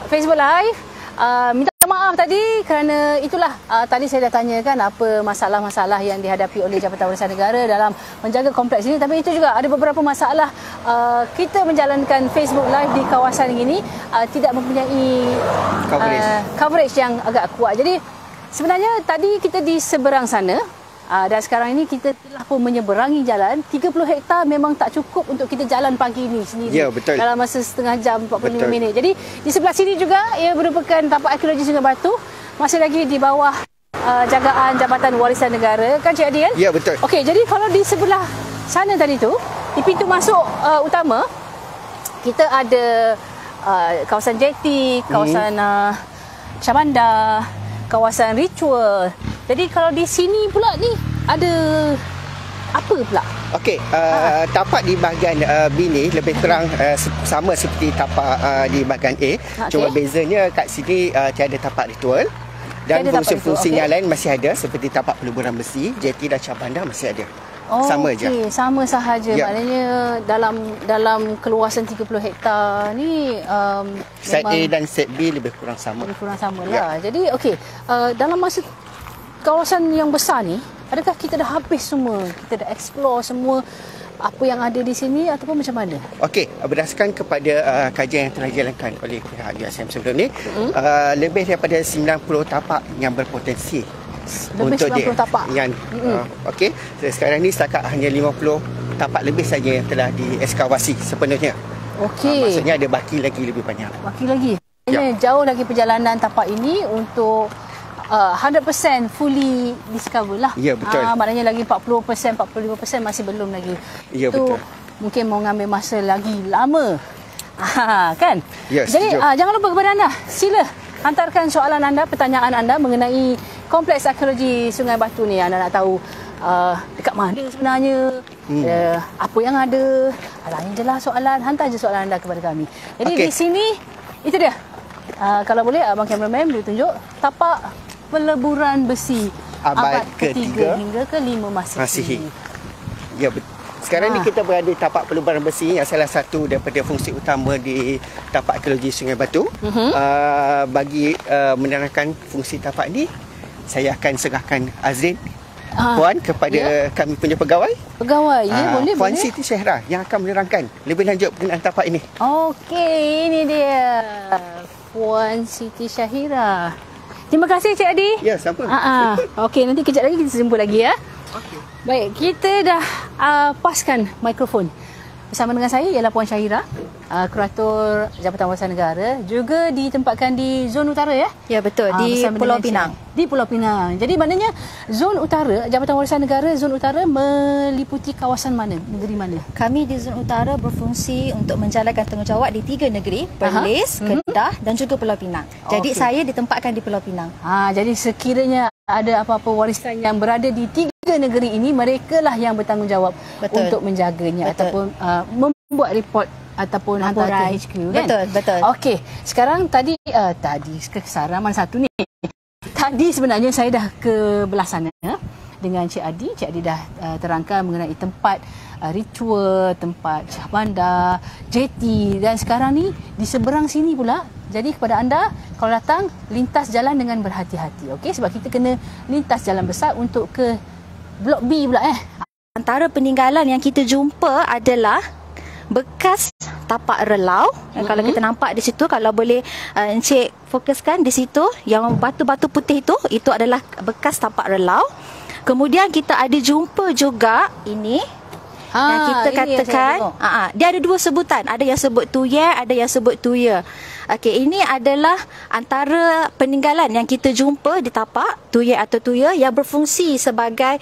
Facebook Live. Minta maaf tadi kerana itulah tadi saya dah tanyakan apa masalah-masalah yang dihadapi oleh Jabatan Warisan Negara dalam menjaga kompleks ini, tapi itu juga ada beberapa masalah kita menjalankan Facebook Live di kawasan ini tidak mempunyai coverage yang agak kuat. Jadi sebenarnya tadi kita di seberang sana dan sekarang ini kita telah pun menyeberangi jalan. 30 hektar memang tak cukup untuk kita jalan pagi ini sendiri. Ya, betul. Dalam masa setengah jam 45 minit. Jadi di sebelah sini juga ia merupakan tapak arkeologi Sungai Batu. Masih lagi di bawah jagaan Jabatan Warisan Negara. Kan Cik Adi kan? Ya, betul. Okey, jadi kalau di sebelah sana tadi tu, di pintu masuk utama, kita ada kawasan jeti, kawasan Syabanda, kawasan ritual. Jadi kalau di sini pula ni ada apa pula? Okey, tapak di bahagian B ni lebih kurang sama seperti tapak di bahagian A. Okay. Cuma bezanya kat sini tiada tapak ritual dan fungsi-fungsi yang lain masih ada seperti tapak peluburan besi, jeti dan Syabanda masih ada. Sama je. Sama sahaja. Ya. Maknanya dalam keluasan 30 hektar ni set A dan set B lebih kurang sama. Lebih kurang sama lah. Jadi okey, dalam masa kawasan yang besar ni, adakah kita dah habis semua? Kita dah explore semua apa yang ada di sini ataupun macam mana? Okey, berdasarkan kepada kajian yang telah dijalankan oleh pihak USM sebelum ni, lebih daripada 90 tapak yang berpotensi lebih untuk 90 tapak. Okey, sekarang ni setakat hanya 50 tapak lebih saja yang telah diekskavasi sepenuhnya. Okey. Maksudnya ada baki lagi lebih banyak. Baki lagi. Ya. Jauh lagi perjalanan tapak ini untuk 100% fully discover lah. Ya, betul. Maknanya lagi 40%, 45% masih belum lagi. Ya, itu betul. Mungkin mau ngambil masa lagi lama. Kan? Ya, jadi jangan lupa kepada anda, sila hantarkan soalan anda, pertanyaan anda mengenai kompleks arkeologi Sungai Batu ni. Anda nak tahu dekat mana sebenarnya, apa yang ada. Lain je lah soalan, hantar je soalan anda kepada kami. Jadi di sini, itu dia. Kalau boleh abang cameraman boleh tunjuk tapak peleburan besi abad ke-3 hingga ke-5 Masihi. Ya, sekarang ni kita berada di tapak peleburan besi yang salah satu daripada fungsi utama di tapak arkeologi Sungai Batu. Bagi menerangkan fungsi tapak ni, saya akan serahkan Azrin Puan kepada kami punya pegawai. Boleh. Puan Siti Syahira yang akan menerangkan lebih lanjut berkenaan tapak ini. Okey, ini dia Puan Siti Syahira. Terima kasih Cik Adi. Ya, sama. Okey, nanti kejap lagi kita jumpa lagi ya. Okey. Baik, kita dah paskan mikrofon. Bersama dengan saya ialah Puan Syahira, Kurator Jabatan Warisan Negara, juga ditempatkan di zon utara ya? Ya, betul, di Pulau Pinang. Di Pulau Pinang. Jadi maknanya zon utara, Jabatan Warisan Negara zon utara meliputi kawasan mana, negeri mana? Kami di zon utara berfungsi untuk menjalankan tanggungjawab di 3 negeri, Perlis, Kedah dan juga Pulau Pinang. Jadi saya ditempatkan di Pulau Pinang. Jadi sekiranya ada apa-apa warisan yang berada di 3 negeri ini, mereka lah yang bertanggungjawab untuk menjaganya ataupun membuat report ataupun hantar ke HQ kan? Betul. Okey, sekarang tadi kesaran mana satu ni? Tadi sebenarnya saya dah ke belah sana dengan Cik Adi. Cik Adi dah terangkan mengenai tempat ritual, tempat Syabanda, jeti, dan sekarang ni di seberang sini pula. Jadi kepada anda, kalau datang, lintas jalan dengan berhati-hati. Okey, sebab kita kena lintas jalan besar untuk ke Blok B pula Antara peninggalan yang kita jumpa adalah bekas tapak relau. Kalau kita nampak di situ, kalau boleh Encik fokuskan di situ, yang batu-batu putih itu adalah bekas tapak relau. Kemudian kita ada jumpa juga ini yang kita katakan dia ada 2 sebutan, ada yang sebut Tuye, ada yang sebut Tuye. Okey, ini adalah antara peninggalan yang kita jumpa di tapak Tuye atau Tuye yang berfungsi sebagai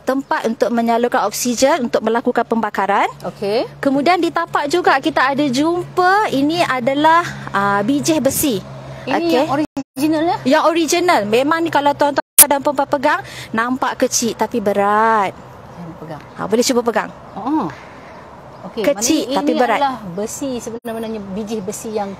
tempat untuk menyalurkan oksigen untuk melakukan pembakaran. Okey. Kemudian di tapak juga kita ada jumpa ini adalah bijih besi. Ini yang original ya? Yang original. Memang ni kalau tuan-tuan dan puan-puan pegang nampak kecil tapi berat. Pegang. Boleh cuba pegang. Okey, kecil tapi berat. Ini adalah besi sebenarnya, bijih besi yang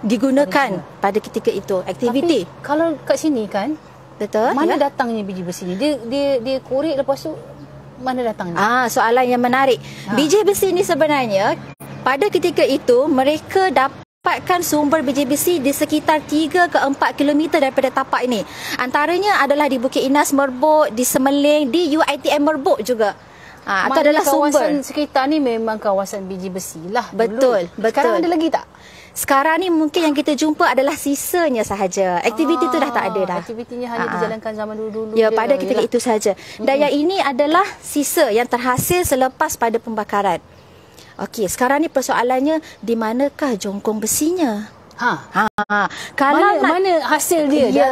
digunakan pada ketika itu aktiviti. Tapi kalau kat sini kan, betul? Mana datangnya biji besi ni? Dia korek lepas tu mana datangnya? Soalan yang menarik. Biji besi ni sebenarnya pada ketika itu mereka dapat dapatkan sumber biji besi di sekitar 3 ke 4 kilometer daripada tapak ini. Antaranya adalah di Bukit Inas Merbuk, di Semeling, di UiTM Merbuk juga. Itu adalah kawasan sumber. sekitar ni memang kawasan biji besi lah. Betul, dulu. betul. Sekarang ada lagi tak? Sekarang ni mungkin yang kita jumpa adalah sisanya sahaja. Aktiviti tu dah tak ada dah. Aktivitinya hanya dijalankan zaman dulu-dulu. Ya, pada ketika itu saja. Dan yang ini adalah sisa yang terhasil selepas pada pembakaran. Okey, sekarang ni persoalannya di manakah jongkong besinya? Kalau mana hasil dia? Ya.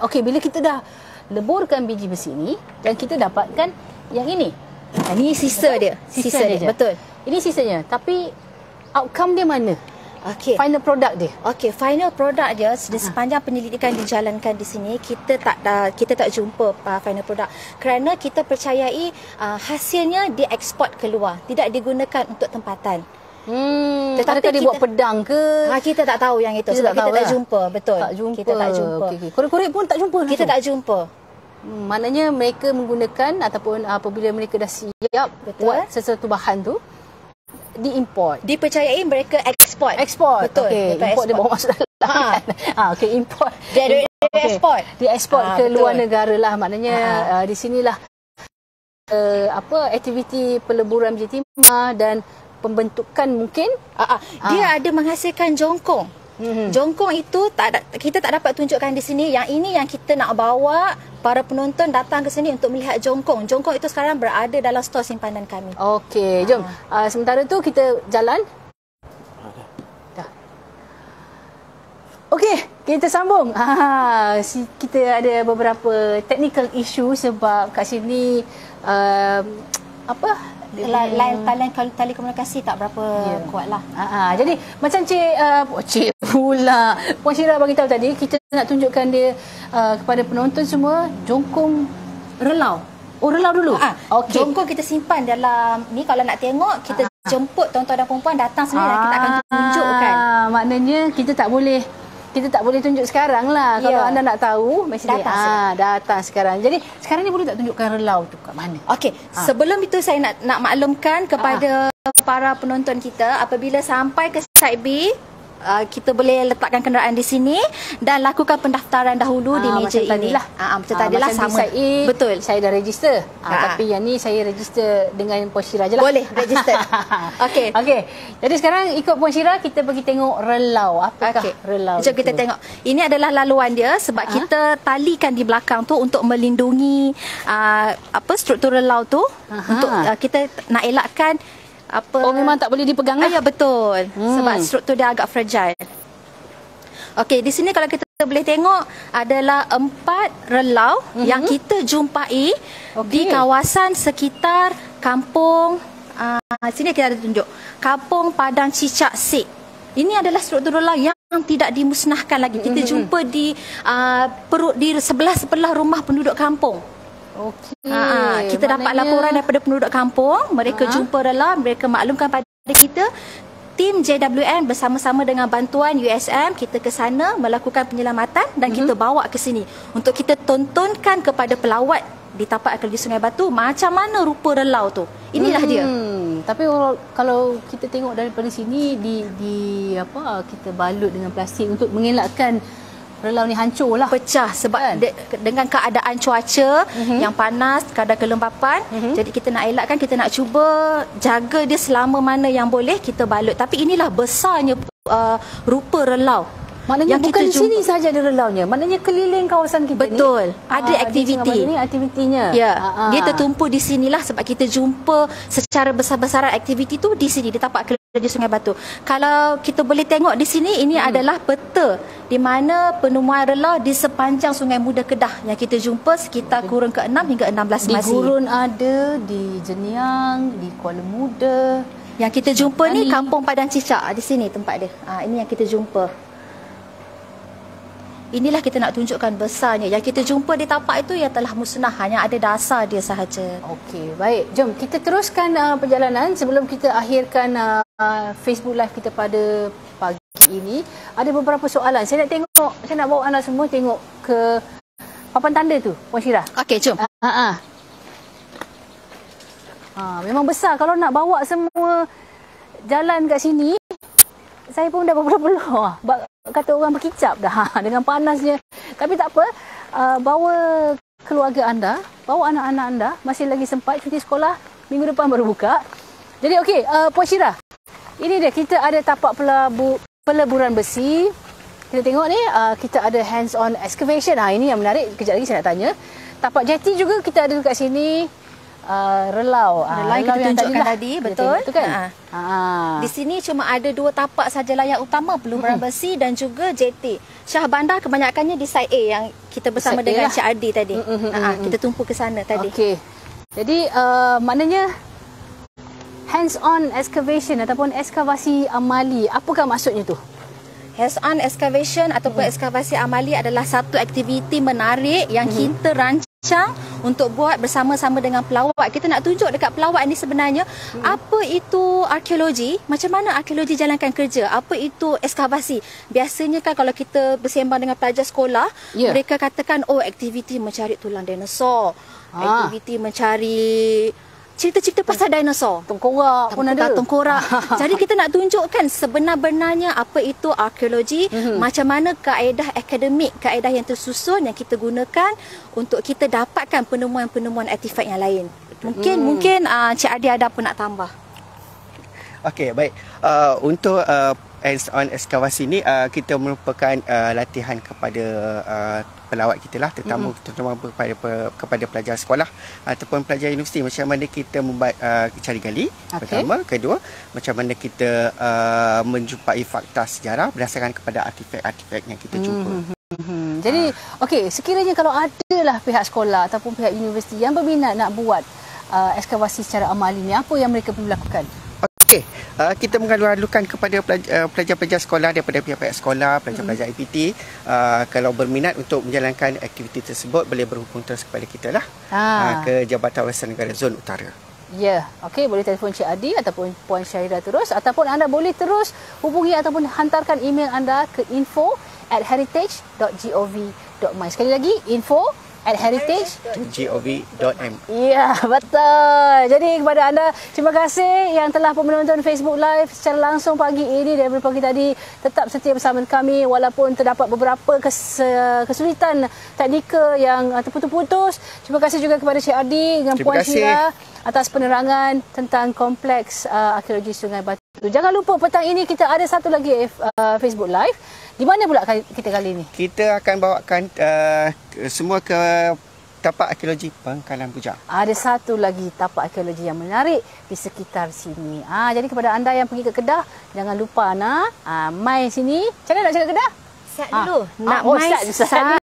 Okey, bila kita dah leburkan biji besi ni dan kita dapatkan yang ini. Ini sisa dia. Sisa dia. Betul. Ini sisanya. Tapi outcome dia mana? Okey. Final product dia. Okey, final product dia di sepanjang penyelidikan dijalankan di sini kita tak jumpa final product kerana kita percayai hasilnya dieksport keluar, tidak digunakan untuk tempatan. Tetapi dia buat pedang ke? Kita tak tahu yang itu sebab kita tak jumpa. Betul. Tak jumpa. Kita tak jumpa. Okay. Korek-korek pun tak jumpa. Kita tak jumpa. Maknanya mereka menggunakan ataupun apabila mereka dah siap buat sesuatu bahan tu diimport. Dipercayai mereka ekspor. Betul. Okay. Import dia bawa masuk dalam. Okey, import. Dia ekspor. Dia ekspor ke luar negara lah. Maknanya di sinilah aktiviti peleburan biji timah dan pembentukan mungkin dia ada menghasilkan jongkong. Jongkong itu kita tak dapat tunjukkan di sini. Yang ini yang kita nak bawa para penonton datang ke sini untuk melihat jongkong. Jongkong itu sekarang berada dalam stor simpanan kami. Okey, jom. Sementara tu kita jalan. Dah. Okey, kita sambung. Kita ada beberapa technical issue sebab kat sini Talian komunikasi tak berapa kuat lah. Jadi macam Cik pula Puan Syirah bagi tahu tadi, kita nak tunjukkan dia kepada penonton semua jongkong relau. Oh, relau dulu. Okay. Jongkong kita simpan dalam ni. Kalau nak tengok, kita jemput tuan-tuan dan perempuan datang sini dan kita akan tunjukkan. Maknanya kita tak boleh tunjuk sekarang lah. Kalau anda nak tahu, mesti datang sekarang. Jadi sekarang ni boleh tak tunjukkan relau tu kat mana? Okey, sebelum itu saya nak maklumkan kepada para penonton kita, apabila sampai ke site B, kita boleh letakkan kenderaan di sini dan lakukan pendaftaran dahulu di meja ini. Macam tadi lah sama. Betul. Saya dah register. Tapi yang ni saya register dengan Puan Syirah je lah. Boleh register. Okey. Jadi sekarang ikut Puan Syirah kita pergi tengok relau. Apakah relau? Jom kita tengok. Ini adalah laluan dia sebab kita talikan di belakang tu untuk melindungi struktur relau tu. Untuk kita nak elakkan memang tak boleh dipegang lah? Ya, betul. Sebab struktur dia agak fragile. Okey, di sini kalau kita boleh tengok adalah 4 relau yang kita jumpai di kawasan sekitar kampung sini kita ada tunjuk Kampung Padang Cicak Sik. Ini adalah struktur relau yang tidak dimusnahkan lagi. Kita jumpa di sebelah rumah penduduk kampung. Kita dapat laporan daripada penduduk kampung. Mereka jumpa relau, mereka maklumkan pada kita. Tim JWN bersama-sama dengan bantuan USM, kita ke sana melakukan penyelamatan dan kita bawa ke sini untuk kita tontonkan kepada pelawat di tapak arkeologi Sungai Batu macam mana rupa relau tu. Inilah dia. Tapi kalau kita tengok daripada sini kita balut dengan plastik untuk mengelakkan relau ni hancur lah, pecah sebab dengan keadaan cuaca yang panas, kadar kelembapan. Jadi kita nak elakkan, kita nak cuba jaga dia selama mana yang boleh kita balut. Tapi inilah besarnya rupa relau. Maknanya yang bukan di sini saja ada relaunya. Maknanya keliling kawasan kita. Betul. Ada aktiviti. Ini aktivitinya. Ya. Dia tertumpu di sinilah sebab kita jumpa secara besar-besaran aktiviti tu di sini di tapak arkeologi Sungai Batu. Kalau kita boleh tengok di sini, ini adalah peta di mana penemuan relau di sepanjang Sungai Muda Kedah yang kita jumpa sekitar kurun ke-6 hingga 16 Masih. Di Gurun ada, di Jeniang, di Kuala Muda. Yang kita jumpa ni Kampung Padang Cicak, di sini tempat dia. Ini yang kita jumpa. Inilah kita nak tunjukkan besarnya. Yang kita jumpa di tapak itu yang telah musnah, hanya ada dasar dia sahaja. Okey, baik. Jom kita teruskan perjalanan sebelum kita akhirkan Facebook Live kita pada pagi ini. Ada beberapa soalan. Saya nak bawa anda semua tengok ke papan tanda tu, Puan Syirah. Okey, jom. Memang besar. Kalau nak bawa semua jalan kat sini, Saya pun dah berpeluh-peluh. Kata orang berkicap dah dengan panasnya. Tapi tak apa. Bawa keluarga anda, bawa anak-anak anda. Masih lagi sempat cuti sekolah. Minggu depan baru buka. Jadi okey, Puan Syirah. Ini dia, kita ada tapak peleburan besi. Kita tengok ni, kita ada hands-on excavation. Ini yang menarik. Kejap lagi saya nak tanya. Tapak jeti juga kita ada dekat sini. Relau yang kita tunjukkan tadi, betul. Itu kan? Di sini cuma ada 2 tapak sajalah yang utama, peleburan besi dan juga jeti. Syah bandar kebanyakannya di side A yang kita bersama side dengan A Cik Adi tadi. Kita tumpu ke sana tadi. Okey. Jadi maknanya hands-on excavation ataupun ekskavasi amali. Apakah maksudnya tu? Hands-on excavation ataupun ekskavasi amali adalah satu aktiviti menarik yang kita rancang untuk buat bersama-sama dengan pelawat. Kita nak tunjuk dekat pelawat ni sebenarnya apa itu arkeologi, macam mana arkeologi jalankan kerja, apa itu ekskavasi. Biasanya kan kalau kita bersembang dengan pelajar sekolah, mereka katakan aktiviti mencari tulang dinosaur, aktiviti mencari cerita-cerita pasal dinosaur. Tengkorak pun ada. Tengkorak. Jadi kita nak tunjukkan sebenar-benarnya apa itu arkeologi, macam mana kaedah akademik, kaedah yang tersusun yang kita gunakan untuk kita dapatkan penemuan-penemuan artifak yang lain. Mungkin Cik Adi ada apa nak tambah? Okey, baik. Untuk hands-on ekskavasi ni kita merupakan latihan kepada pelawat kita lah, terutama kepada pelajar sekolah ataupun pelajar universiti, macam mana kita membuat cari gali. Pertama, kedua, macam mana kita menjumpai fakta sejarah berdasarkan kepada artifak-artifak yang kita jumpa. Jadi okey, sekiranya kalau adalah pihak sekolah ataupun pihak universiti yang berminat nak buat ekskavasi secara amali ni, apa yang mereka perlu lakukan? Okey, kita mengalu-alukan kepada pelajar-pelajar sekolah daripada pihak-pihak sekolah, pelajar-pelajar IPT. Kalau berminat untuk menjalankan aktiviti tersebut, boleh berhubung terus kepada kita lah, ke Jabatan Warisan Negara Zon Utara. Ya, okey, boleh telefon Cik Adi ataupun Puan Syahira terus, ataupun anda boleh terus hubungi ataupun hantarkan email anda ke info@heritage.gov.my. Sekali lagi, info@heritage.gov.my. Ya, betul. Jadi kepada anda, terima kasih yang telah menonton Facebook Live secara langsung pagi ini daripada pagi tadi. Tetap setia bersama kami walaupun terdapat beberapa kesulitan teknikal yang terputus-putus. Terima kasih juga kepada Cik Adi dengan Puan Syirah atas penerangan tentang kompleks arkeologi Sungai Batu. Jangan lupa petang ini kita ada satu lagi Facebook Live. Di mana pula kita kali ini? Kita akan bawakan semua ke tapak arkeologi Pangkalan Bujang. Ada satu lagi tapak arkeologi yang menarik di sekitar sini. Jadi kepada anda yang pergi ke Kedah, jangan lupa mai sini. Macam mana nak cakap Kedah? Siap dulu. Nak mai sat.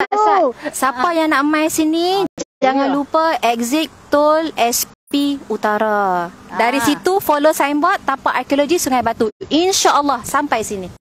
Siapa yang nak mai sini, jangan lupa exit tol SP Utara. Dari situ follow signboard tapak arkeologi Sungai Batu. InsyaAllah sampai sini.